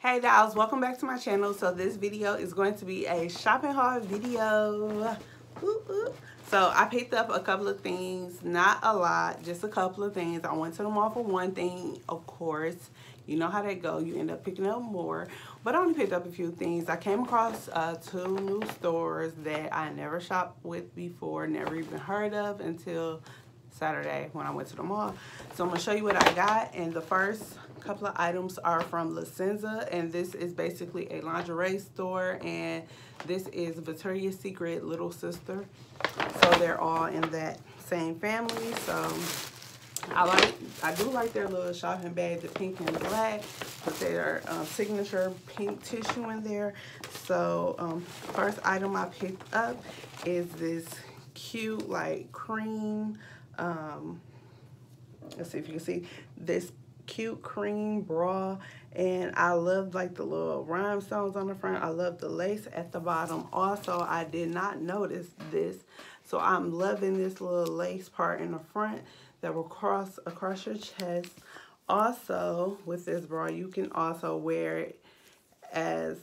Hey guys, welcome back to my channel. So this video is going to be a shopping haul video. So I picked up a couple of things, not a lot, just a couple of things. I went to the mall for one thing, of course. You know how that go. You end up picking up more. But I only picked up a few things. I came across two new stores that I never shopped with before, never even heard of until Saturday when I went to the mall. So I'm going to show you what I got. And the first couple of items are from La Senza, and this is basically a lingerie store, and this is Victoria's Secret little sister. So they're all in that same family. So I do like their little shopping bag, the pink and black, but their signature pink tissue in there. So first item I picked up is this cute like cream, let's see if you can see this cute cream bra, and I love like the little rhinestones on the front. I love the lace at the bottom. Also, I did not notice this, so I'm loving this little lace part in the front that will cross across your chest. Also, with this bra, you can also wear it as,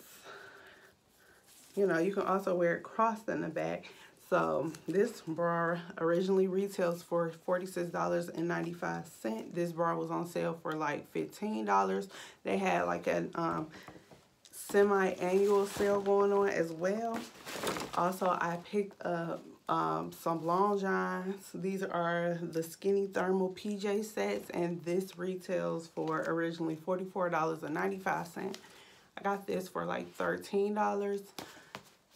you know, you can also wear it crossed in the back. So this bra originally retails for $46.95. This bra was on sale for like $15. They had like a semi-annual sale going on as well. Also, I picked up some long johns. These are the skinny thermal PJ sets, and this retails for originally $44.95. I got this for like $13.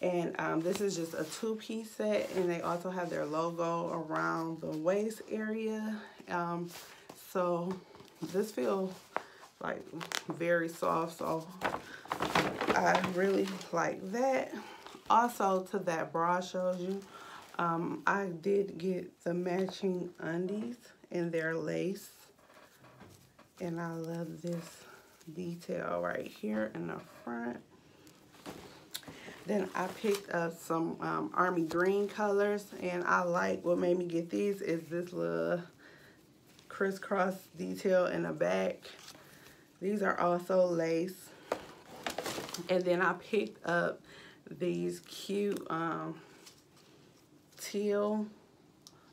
And this is just a two-piece set, and they also have their logo around the waist area. So this feels like very soft, so I really like that. Also, to that bra I showed you, I did get the matching undies in their lace, and I love this detail right here in the front. Then I picked up some army green colors, and I like, what made me get these is this little crisscross detail in the back. These are also lace. And then I picked up these cute teal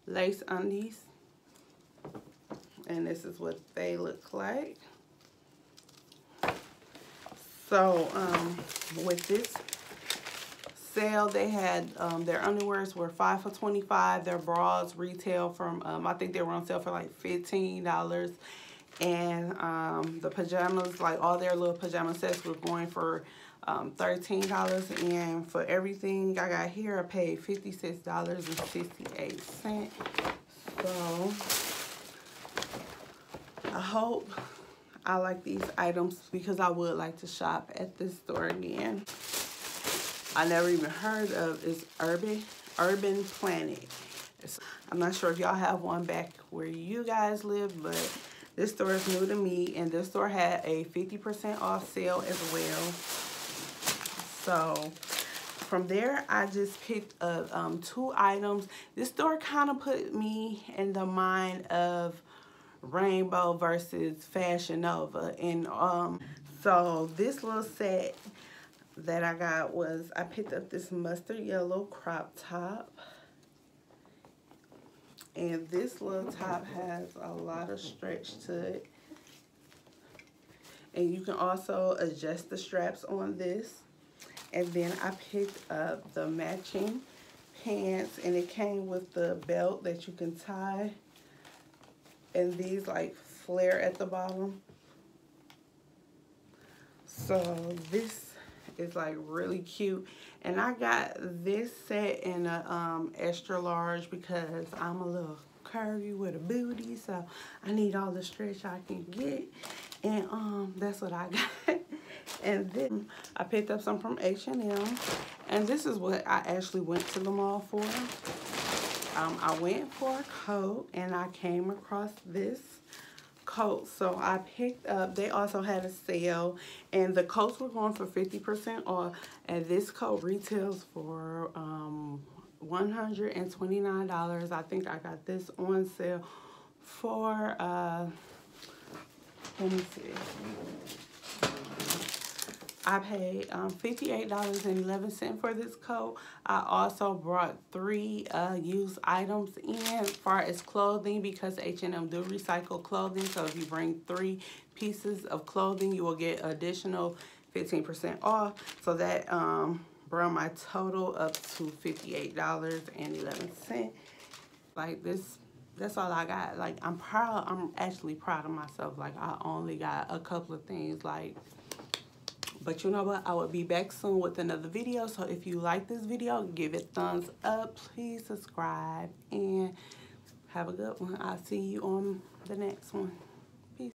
lace undies, and this is what they look like. So with this sale, they had their underwears were 5 for $25. Their bras retail from I think they were on sale for like $15, and the pajamas, like all their little pajama sets, were going for $13. And for everything I got here, I paid $56.68. So I hope I like these items, because I would like to shop at this store again. I never even heard of is Urban Planet. I'm not sure if y'all have one back where you guys live, but this store is new to me, and this store had a 50% off sale as well. So from there, I just picked up two items. This store kind of put me in the mind of Rainbow versus Fashion Nova, and so this little set that I got was, I picked up this mustard yellow crop top, and this little top has a lot of stretch to it, and you can also adjust the straps on this. And then I picked up the matching pants, and it came with the belt that you can tie, and these like flare at the bottom. So this is like really cute, and I got this set in a extra large because I'm a little curvy with a booty, so I need all the stretch I can get, and that's what I got. And then I picked up some from H&M, and this is what I actually went to the mall for. I went for a coat, and I came across this coat. So I picked up, they also had a sale, and the coats were going for 50% off, and this coat retails for $129. I think I got this on sale for let me see, I paid $58.11 for this coat. I also brought 3 used items in as far as clothing, because H&M do recycle clothing. So if you bring 3 pieces of clothing, you will get additional 15% off. So that brought my total up to $58.11. Like this, that's all I got. Like, I'm actually proud of myself. Like, I only got a couple of things. Like, but you know what? I will be back soon with another video. So if you like this video, give it thumbs up. Please subscribe and have a good one. I'll see you on the next one.